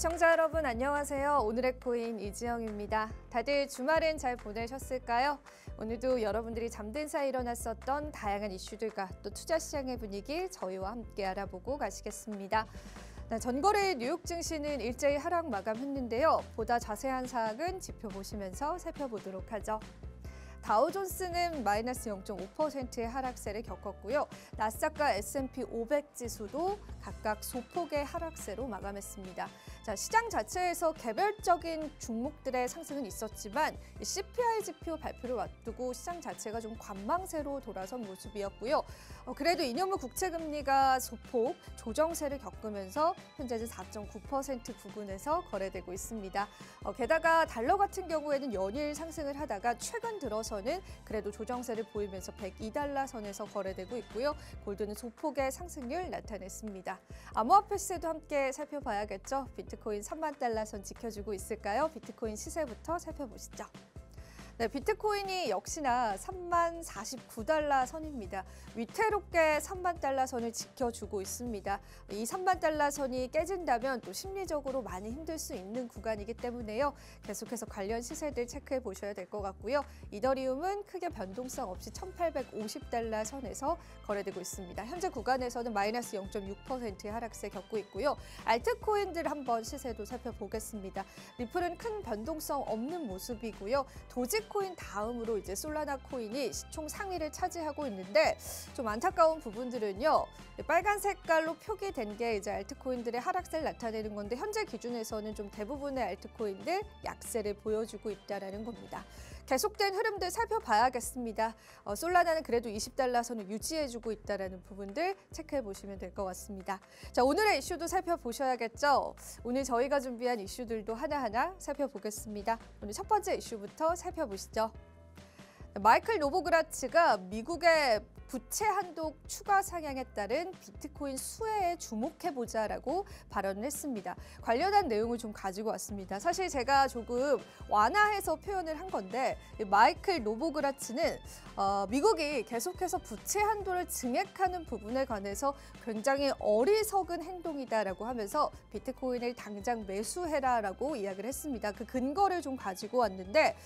시청자 여러분 안녕하세요. 오늘의 코인 이지영입니다. 다들 주말엔 잘 보내셨을까요? 오늘도 여러분들이 잠든 사이 일어났었던 다양한 이슈들과 또 투자 시장의 분위기 저희와 함께 알아보고 가시겠습니다. 전거래 뉴욕 증시는 일제히 하락 마감했는데요. 보다 자세한 사항은 지표 보시면서 살펴보도록 하죠. 다우존스는 마이너스 0.5%의 하락세를 겪었고요. 나스닥과 S&P 500 지수도 각각 소폭의 하락세로 마감했습니다. 자, 시장 자체에서 개별적인 종목들의 상승은 있었지만 CPI 지표 발표를 앞두고 시장 자체가 좀 관망세로 돌아선 모습이었고요. 그래도 2년물 국채금리가 소폭 조정세를 겪으면서 현재는 4.9% 부근에서 거래되고 있습니다. 게다가 달러 같은 경우에는 연일 상승을 하다가 최근 들어서는 그래도 조정세를 보이면서 102달러 선에서 거래되고 있고요. 골드는 소폭의 상승률 나타냈습니다. 암호화폐시세도 함께 살펴봐야겠죠. 비트코인 3만 달러 선 지켜주고 있을까요? 비트코인 시세부터 살펴보시죠. 네, 비트코인이 역시나 3만 49달러 선입니다. 위태롭게 3만 달러 선을 지켜주고 있습니다. 이 3만 달러 선이 깨진다면 또 심리적으로 많이 힘들 수 있는 구간이기 때문에요. 계속해서 관련 시세들 체크해 보셔야 될 것 같고요. 이더리움은 크게 변동성 없이 1850달러 선에서 거래되고 있습니다. 현재 구간에서는 마이너스 0.6%의 하락세 겪고 있고요. 알트코인들 한번 시세도 살펴보겠습니다. 리플은 큰 변동성 없는 모습이고요. 도지코인 다음으로 이제 솔라나 코인이 시총 상위를 차지하고 있는데 좀 안타까운 부분들은요. 빨간 색깔로 표기된 게 이제 알트코인들의 하락세를 나타내는 건데 현재 기준에서는 좀 대부분의 알트코인들 약세를 보여주고 있다는 겁니다. 계속된 흐름들 살펴봐야겠습니다. 솔라나는 그래도 20달러 선을 유지해주고 있다는 부분들 체크해 보시면 될 것 같습니다. 자, 오늘의 이슈도 살펴보셔야겠죠. 오늘 저희가 준비한 이슈들도 하나하나 살펴보겠습니다. 오늘 첫 번째 이슈부터 살펴보시죠. 마이클 노보그라츠가 미국의 부채 한도 추가 상향에 따른 비트코인 수혜에 주목해보자라고 발언을 했습니다. 관련한 내용을 좀 가지고 왔습니다. 사실 제가 조금 완화해서 표현을 한 건데 마이클 노보그라츠는 미국이 계속해서 부채 한도를 증액하는 부분에 관해서 굉장히 어리석은 행동이다라고 하면서 비트코인을 당장 매수해라라고 이야기를 했습니다. 그 근거를 좀 가지고 왔는데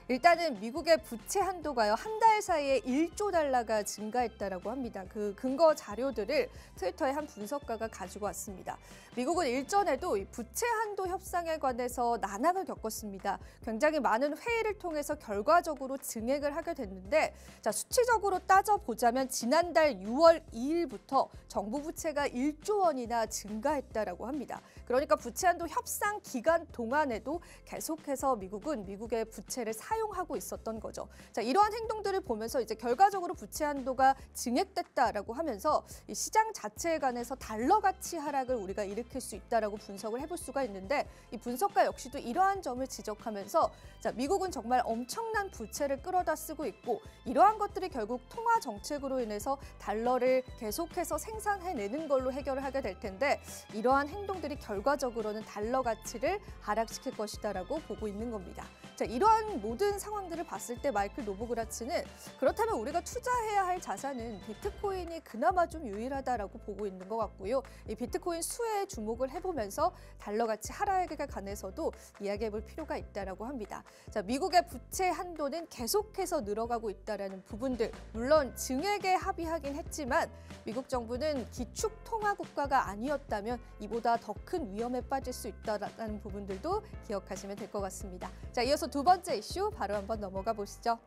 일단은 미국의 부채 한도가요, 한 달 사이에 1조 달러가 증가했다라고 합니다. 그 근거 자료들을 트위터의 한 분석가가 가지고 왔습니다. 미국은 일전에도 이 부채 한도 협상에 관해서 난항을 겪었습니다. 굉장히 많은 회의를 통해서 결과적으로 증액을 하게 됐는데, 자, 수치적으로 따져보자면 지난달 6월 2일부터 정부 부채가 1조 원이나 증가했다라고 합니다. 그러니까 부채 한도 협상 기간 동안에도 계속해서 미국은 미국의 부채를 사용하고 있었던 거죠. 자, 이러한 행동들을 보면서 이제 결과적으로 부채 한도가 증액됐다라고 하면서 이 시장 자체에 관해서 달러 가치 하락을 우리가 일으킬 수 있다라고 분석을 해볼 수가 있는데 이 분석가 역시도 이러한 점을 지적하면서 자, 미국은 정말 엄청난 부채를 끌어다 쓰고 있고 이러한 것들이 결국 통화 정책으로 인해서 달러를 계속해서 생산해내는 걸로 해결을 하게 될 텐데 이러한 행동들이 결과적으로는 달러 가치를 하락시킬 것이다라고 보고 있는 겁니다. 자, 이러한 모든 상황들을 봤을 때 마이클 노보그라츠는 그렇다면 우리가 투자해야 할 자산은 비트코인이 그나마 좀 유일하다라고 보고 있는 것 같고요. 이 비트코인 수혜에 주목을 해보면서 달러 가치 하락에 관해서도 이야기해볼 필요가 있다라고 합니다. 자, 미국의 부채 한도는 계속해서 늘어가고 있다라는 부분들, 물론 증액에 합의하긴 했지만 미국 정부는 기축 통화 국가가 아니었다면 이보다 더 큰 위험에 빠질 수 있다라는 부분들도 기억하시면 될 것 같습니다. 자, 이어서 두 번째 이슈 바로 한번 넘어가 보시죠.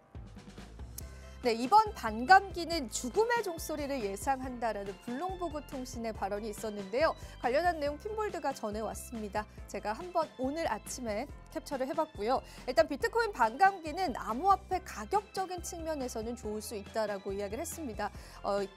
네, 이번 반감기는 죽음의 종소리를 예상한다라는 블룸버그 통신의 발언이 있었는데요. 관련한 내용 핀볼드가 전해왔습니다. 제가 한번 오늘 아침에 캡처를 해봤고요. 일단 비트코인 반감기는 암호화폐 가격적인 측면에서는 좋을 수 있다라고 이야기를 했습니다.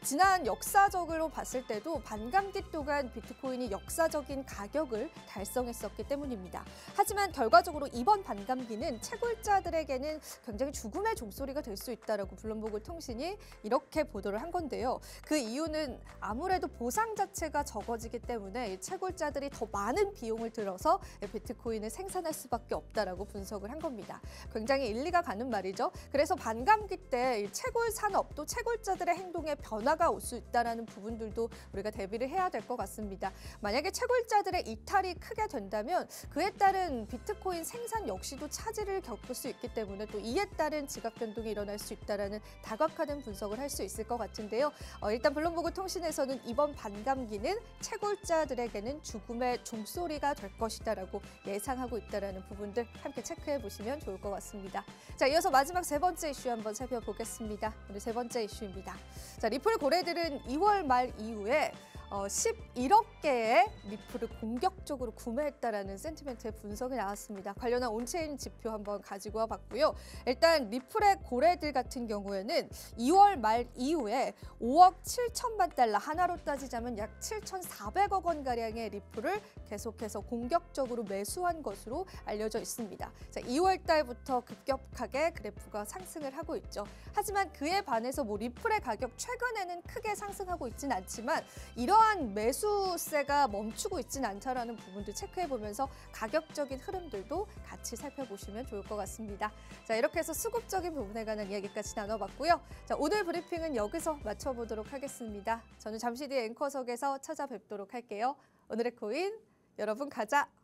지난 역사적으로 봤을 때도 반감기 동안 비트코인이 역사적인 가격을 달성했었기 때문입니다. 하지만 결과적으로 이번 반감기는 채굴자들에게는 굉장히 죽음의 종소리가 될 수 있다라고 블룸버그 블룸버그 통신이 이렇게 보도를 한 건데요. 그 이유는 아무래도 보상 자체가 적어지기 때문에 이 채굴자들이 더 많은 비용을 들어서 비트코인을 생산할 수밖에 없다라고 분석을 한 겁니다. 굉장히 일리가 가는 말이죠. 그래서 반감기 때 이 채굴 산업 또 채굴자들의 행동에 변화가 올 수 있다는 부분들도 우리가 대비를 해야 될 것 같습니다. 만약에 채굴자들의 이탈이 크게 된다면 그에 따른 비트코인 생산 역시도 차질을 겪을 수 있기 때문에 또 이에 따른 지각 변동이 일어날 수 있다는 다각화된 분석을 할 수 있을 것 같은데요. 일단 블룸버그 통신에서는 이번 반감기는 채굴자들에게는 죽음의 종소리가 될 것이다라고 예상하고 있다는 부분들 함께 체크해 보시면 좋을 것 같습니다. 자, 이어서 마지막 세 번째 이슈 한번 살펴보겠습니다. 오늘 세 번째 이슈입니다. 자, 리플 고래들은 2월 말 이후에 11억 개의 리플을 공격적으로 구매했다라는 센티멘트의 분석이 나왔습니다. 관련한 온체인 지표 한번 가지고 와봤고요. 일단 리플의 고래들 같은 경우에는 2월 말 이후에 5억 7천만 달러, 하나로 따지자면 약 7,400억 원가량의 리플을 계속해서 공격적으로 매수한 것으로 알려져 있습니다. 자, 2월 달부터 급격하게 그래프가 상승을 하고 있죠. 하지만 그에 반해서 리플의 가격 최근에는 크게 상승하고 있지는 않지만 이러한 매수세가 멈추고 있지는 않다라는 부분도 체크해보면서 가격적인 흐름들도 같이 살펴보시면 좋을 것 같습니다. 자, 이렇게 해서 수급적인 부분에 관한 이야기까지 나눠봤고요. 자, 오늘 브리핑은 여기서 마쳐보도록 하겠습니다. 저는 잠시 뒤에 앵커석에서 찾아뵙도록 할게요. 오늘의 코인, 여러분 가자!